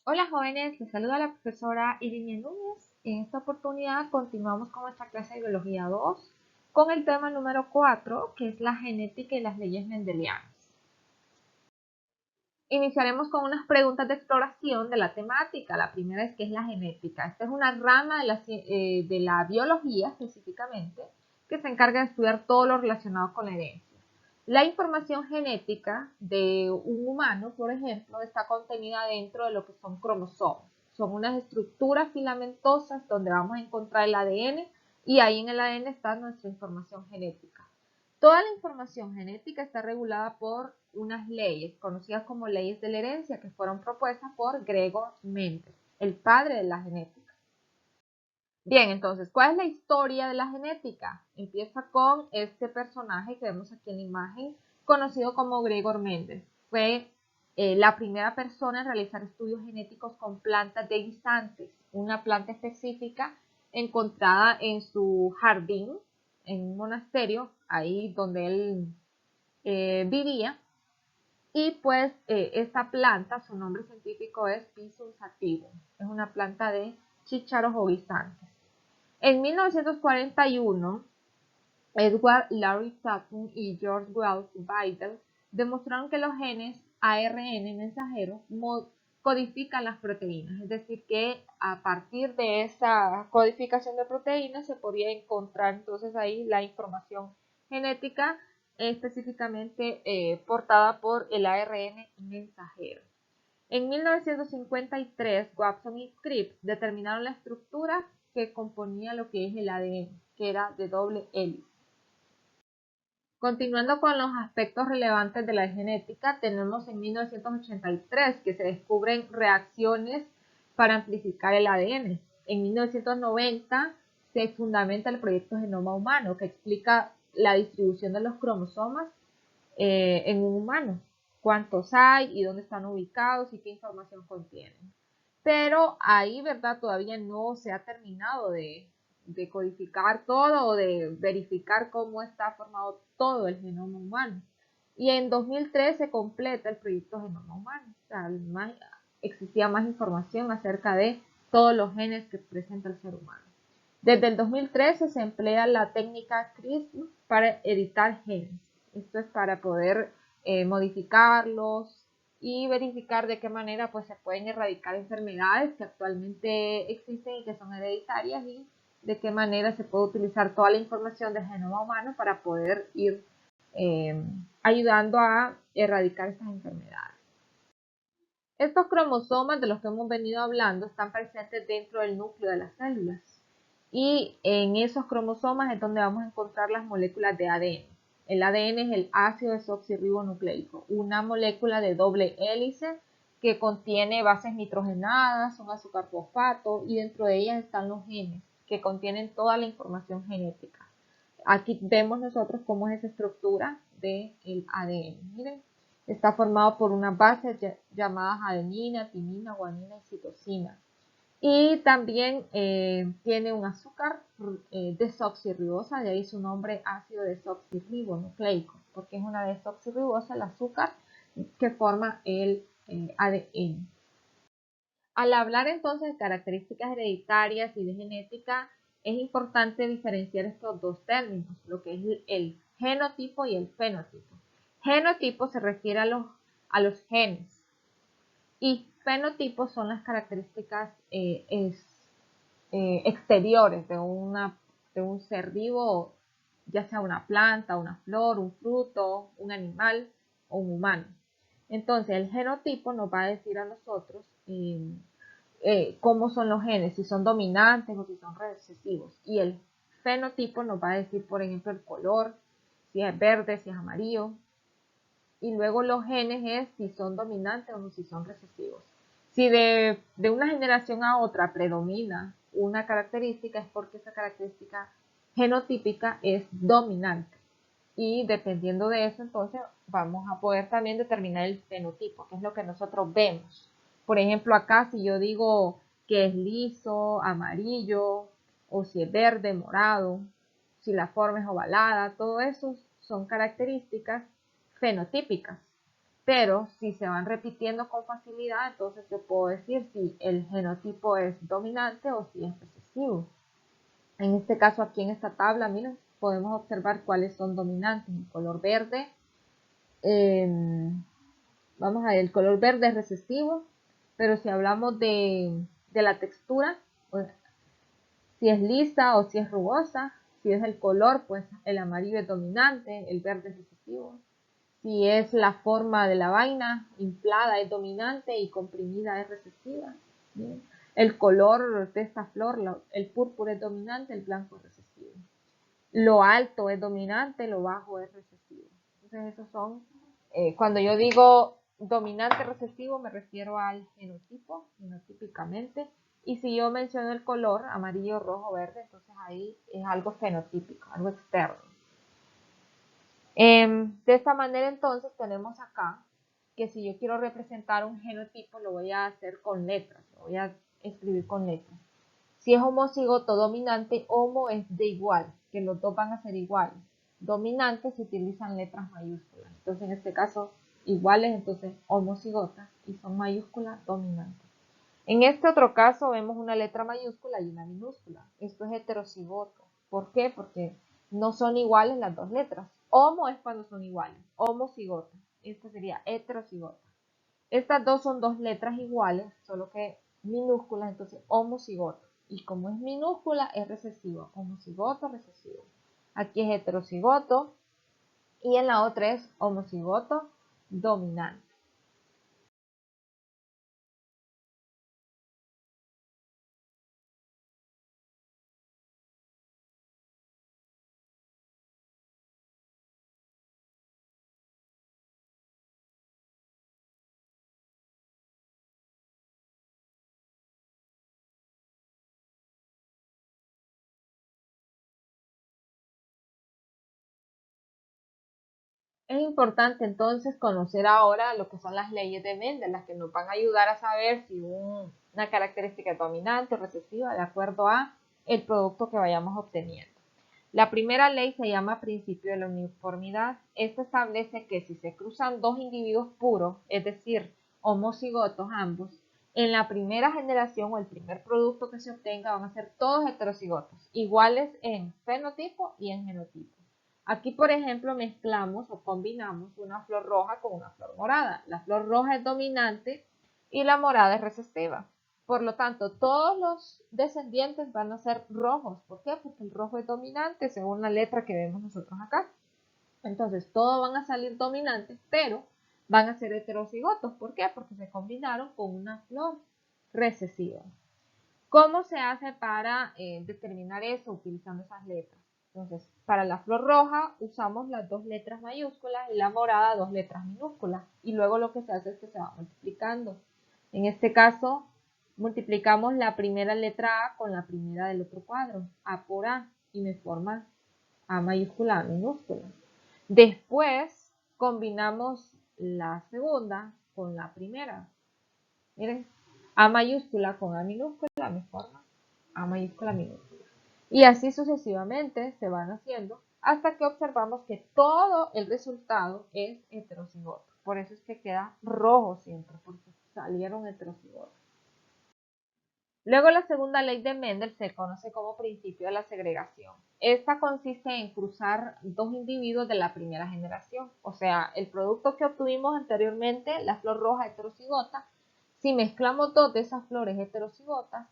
Hola jóvenes, les saluda la profesora Irene Núñez. En esta oportunidad continuamos con nuestra clase de Biología 2 con el tema número 4, que es la genética y las leyes mendelianas. Iniciaremos con unas preguntas de exploración de la temática. La primera es ¿qué es la genética? Esta es una rama de la biología específicamente que se encarga de estudiar todo lo relacionado con la herencia. La información genética de un humano, por ejemplo, está contenida dentro de lo que son cromosomas. Son unas estructuras filamentosas donde vamos a encontrar el ADN y ahí en el ADN está nuestra información genética. Toda la información genética está regulada por unas leyes, conocidas como leyes de la herencia, que fueron propuestas por Gregor Mendel, el padre de la genética. Bien, entonces, ¿cuál es la historia de la genética? Empieza con este personaje que vemos aquí en la imagen, conocido como Gregor Mendel. Fue la primera persona en realizar estudios genéticos con plantas de guisantes, una planta específica encontrada en su jardín, en un monasterio, ahí donde él vivía. Y pues esta planta, su nombre científico es Pisum sativum, es una planta de chícharos o guisantes. En 1941, Edward Larry Sutton y George Wells Beidel demostraron que los genes ARN mensajeros codifican las proteínas, es decir, que a partir de esa codificación de proteínas se podía encontrar entonces ahí la información genética específicamente portada por el ARN mensajero. En 1953, Watson y Cribb determinaron la estructura que componía lo que es el ADN, que era de doble hélice. Continuando con los aspectos relevantes de la genética, tenemos en 1983 que se descubren reacciones para amplificar el ADN. En 1990 se fundamenta el proyecto Genoma Humano, que explica la distribución de los cromosomas en un humano, cuántos hay y dónde están ubicados y qué información contienen. Pero ahí, ¿verdad? Todavía no se ha terminado de codificar todo o de verificar cómo está formado todo el genoma humano. Y en 2003 se completa el proyecto Genoma Humano. O sea, existía más información acerca de todos los genes que presenta el ser humano. Desde el 2013 se emplea la técnica CRISPR para editar genes. Esto es para poder modificarlos y verificar de qué manera pues, se pueden erradicar enfermedades que actualmente existen y que son hereditarias y de qué manera se puede utilizar toda la información del genoma humano para poder ir ayudando a erradicar estas enfermedades. Estos cromosomas de los que hemos venido hablando están presentes dentro del núcleo de las células y en esos cromosomas es donde vamos a encontrar las moléculas de ADN. El ADN es el ácido desoxirribonucleico, una molécula de doble hélice que contiene bases nitrogenadas, un azúcar fosfato y dentro de ellas están los genes que contienen toda la información genética. Aquí vemos nosotros cómo es esa estructura del ADN. Miren, está formado por unas bases llamadas adenina, timina, guanina y citosina. Y también tiene un azúcar desoxirribosa, de ahí su nombre ácido desoxirribonucleico, porque es una desoxirribosa el azúcar que forma el ADN. Al hablar entonces de características hereditarias y de genética, es importante diferenciar estos dos términos, lo que es el genotipo y el fenotipo. Genotipo se refiere a los genes y fenotipos son las características exteriores de un ser vivo, ya sea una planta, una flor, un fruto, un animal o un humano. Entonces el genotipo nos va a decir a nosotros cómo son los genes, si son dominantes o si son recesivos. Y el fenotipo nos va a decir, por ejemplo, el color, si es verde, si es amarillo. Y luego los genes es si son dominantes o si son recesivos. Si de una generación a otra predomina una característica es porque esa característica genotípica es dominante. Y dependiendo de eso, entonces vamos a poder también determinar el fenotipo, que es lo que nosotros vemos. Por ejemplo, acá si yo digo que es liso, amarillo, o si es verde, morado, si la forma es ovalada, todo eso son características fenotípicas. Pero si se van repitiendo con facilidad, entonces yo puedo decir si el genotipo es dominante o si es recesivo. En este caso, aquí en esta tabla, miren, podemos observar cuáles son dominantes. El color verde, vamos a ver, el color verde es recesivo, pero si hablamos de la textura, pues, si es lisa o si es rugosa, si es el color, pues el amarillo es dominante, el verde es recesivo. Si es la forma de la vaina, inflada es dominante y comprimida es recesiva. ¿Bien? El color de esta flor, el púrpura es dominante, el blanco es recesivo. Lo alto es dominante, lo bajo es recesivo. Entonces esos son, cuando yo digo dominante recesivo me refiero al genotipo, genotípicamente. Y si yo menciono el color, amarillo, rojo, verde, entonces ahí es algo fenotípico, algo externo. De esta manera entonces tenemos acá que si yo quiero representar un genotipo lo voy a hacer con letras, lo voy a escribir con letras. Si es homocigoto dominante, homo es de igual, que los dos van a ser iguales. Dominante se utilizan letras mayúsculas. Entonces en este caso iguales, entonces homocigotas y son mayúsculas dominantes. En este otro caso vemos una letra mayúscula y una minúscula. Esto es heterocigoto. ¿Por qué? Porque no son iguales las dos letras. Homo es cuando son iguales. Homocigota. Esta sería heterocigota. Estas dos son dos letras iguales, solo que minúsculas, entonces homocigoto. Y como es minúscula, es recesivo. Homocigoto, recesivo. Aquí es heterocigoto y en la otra es homocigoto dominante. Es importante entonces conocer ahora lo que son las leyes de Mendel, las que nos van a ayudar a saber si una característica es dominante o recesiva de acuerdo a el producto que vayamos obteniendo. La primera ley se llama principio de la uniformidad. Esta establece que si se cruzan dos individuos puros, es decir, homocigotos ambos, en la primera generación o el primer producto que se obtenga van a ser todos heterocigotos, iguales en fenotipo y en genotipo. Aquí, por ejemplo, mezclamos o combinamos una flor roja con una flor morada. La flor roja es dominante y la morada es recesiva. Por lo tanto, todos los descendientes van a ser rojos. ¿Por qué? Porque el rojo es dominante según la letra que vemos nosotros acá. Entonces, todos van a salir dominantes, pero van a ser heterocigotos. ¿Por qué? Porque se combinaron con una flor recesiva. ¿Cómo se hace para determinar eso utilizando esas letras? Entonces, para la flor roja usamos las dos letras mayúsculas y la morada dos letras minúsculas. Y luego lo que se hace es que se va multiplicando. En este caso, multiplicamos la primera letra A con la primera del otro cuadro, A por A, y me forma A mayúscula, A minúscula. Después, combinamos la segunda con la primera. Miren, A mayúscula con A minúscula me forma A mayúscula minúscula. Y así sucesivamente se van haciendo hasta que observamos que todo el resultado es heterocigoto. Por eso es que queda rojo siempre, porque salieron heterocigotos. Luego la segunda ley de Mendel se conoce como principio de la segregación. Esta consiste en cruzar dos individuos de la primera generación, o sea, el producto que obtuvimos anteriormente, la flor roja heterocigota, si mezclamos dos de esas flores heterocigotas,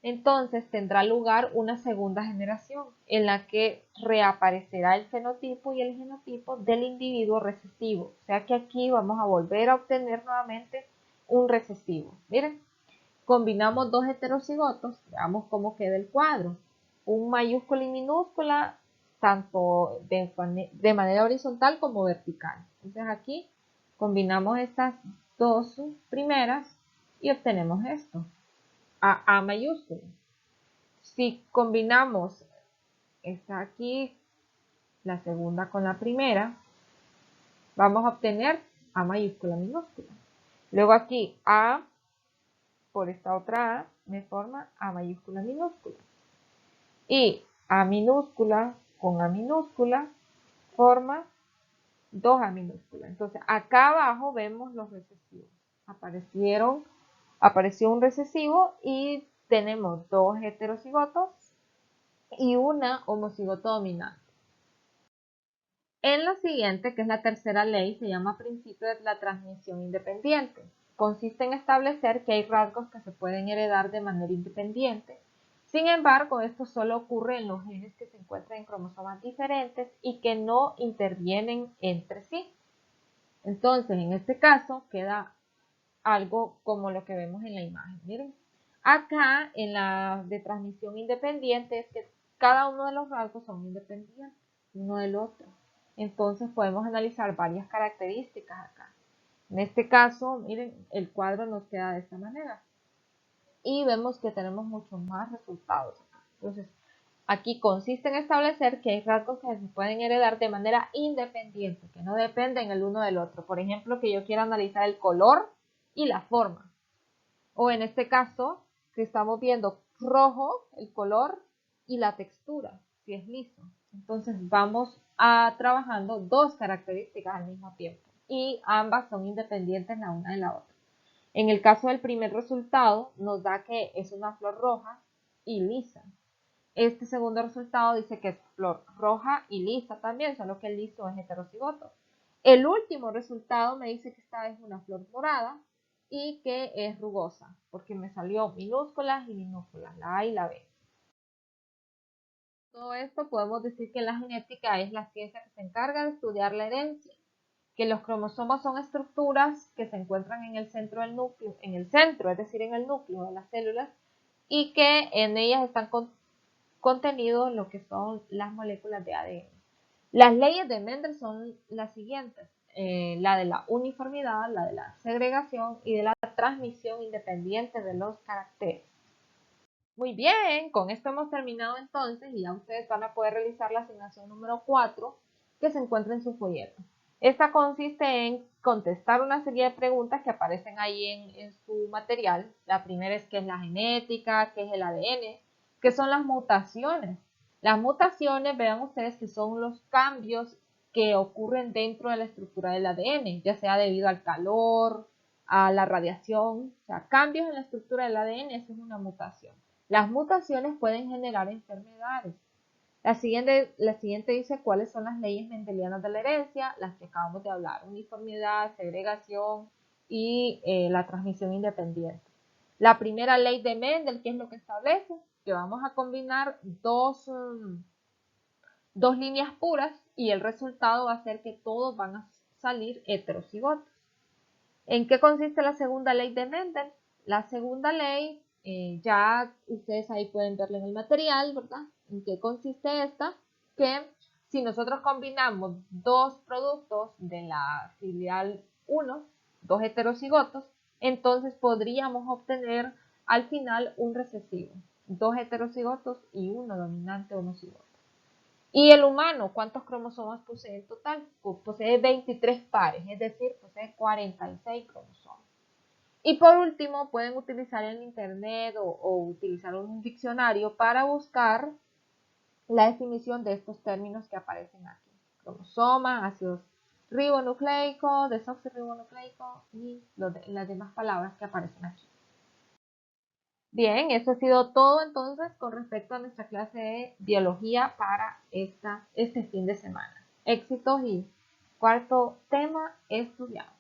entonces tendrá lugar una segunda generación en la que reaparecerá el fenotipo y el genotipo del individuo recesivo. O sea que aquí vamos a volver a obtener nuevamente un recesivo. Miren, combinamos dos heterocigotos, veamos cómo queda el cuadro. Un mayúscula y minúscula, tanto de manera horizontal como vertical. Entonces aquí combinamos estas dos primeras y obtenemos esto, A mayúscula. Si combinamos esta aquí, la segunda con la primera, vamos a obtener A mayúscula minúscula. Luego aquí A por esta otra A me forma A mayúscula minúscula. Y A minúscula con A minúscula forma 2 A minúscula. Entonces, acá abajo vemos los recesivos. Apareció un recesivo y tenemos 2 heterocigotos y una homocigoto dominante. En la siguiente, que es la tercera ley, se llama principio de la transmisión independiente. Consiste en establecer que hay rasgos que se pueden heredar de manera independiente. Sin embargo, esto solo ocurre en los genes que se encuentran en cromosomas diferentes y que no intervienen entre sí. Entonces, en este caso, queda algo como lo que vemos en la imagen. Miren, acá en la de transmisión independiente es que cada uno de los rasgos son independientes uno del otro. Entonces podemos analizar varias características acá. En este caso, miren, el cuadro nos queda de esta manera. Y vemos que tenemos muchos más resultados acá. Entonces, aquí consiste en establecer que hay rasgos que se pueden heredar de manera independiente, que no dependen el uno del otro. Por ejemplo, que yo quiera analizar el color y la forma. O en este caso, que estamos viendo rojo, el color y la textura, si es liso. Entonces vamos a trabajando dos características al mismo tiempo y ambas son independientes la una de la otra. En el caso del primer resultado nos da que es una flor roja y lisa. Este segundo resultado dice que es flor roja y lisa también, solo que el liso es heterocigoto. El último resultado me dice que esta es una flor morada y que es rugosa, porque me salió minúsculas y minúsculas, la A y la B. Todo esto podemos decir que la genética es la ciencia que se encarga de estudiar la herencia, que los cromosomas son estructuras que se encuentran en el centro del núcleo, en el centro, es decir, en el núcleo de las células, y que en ellas están contenidos lo que son las moléculas de ADN. Las leyes de Mendel son las siguientes, la de la uniformidad, la de la segregación y de la transmisión independiente de los caracteres. Muy bien, con esto hemos terminado entonces y ya ustedes van a poder realizar la asignación número 4 que se encuentra en su folleto. Esta consiste en contestar una serie de preguntas que aparecen ahí en su material. La primera es qué es la genética, qué es el ADN, qué son las mutaciones. Las mutaciones, vean ustedes que son los cambios que ocurren dentro de la estructura del ADN, ya sea debido al calor, a la radiación, o sea, cambios en la estructura del ADN, eso es una mutación. Las mutaciones pueden generar enfermedades. La siguiente dice cuáles son las leyes mendelianas de la herencia, las que acabamos de hablar, uniformidad, segregación y la transmisión independiente. La primera ley de Mendel, ¿qué es lo que establece? Que vamos a combinar dos líneas puras y el resultado va a ser que todos van a salir heterocigotos. ¿En qué consiste la segunda ley de Mendel? La segunda ley, ya ustedes ahí pueden verla en el material, ¿verdad? ¿En qué consiste esta? Que si nosotros combinamos dos productos de la filial 1, dos heterocigotos, entonces podríamos obtener al final un recesivo, dos heterocigotos y uno dominante homocigoto. Y el humano, ¿cuántos cromosomas posee en total? Pues posee 23 pares, es decir, posee 46 cromosomas. Y por último, pueden utilizar el internet o utilizar un diccionario para buscar la definición de estos términos que aparecen aquí. Cromosomas, ácidos ribonucleicos, desoxirribonucleico y las demás palabras que aparecen aquí. Bien, eso ha sido todo entonces con respecto a nuestra clase de biología para este fin de semana. Éxitos y cuarto tema estudiado.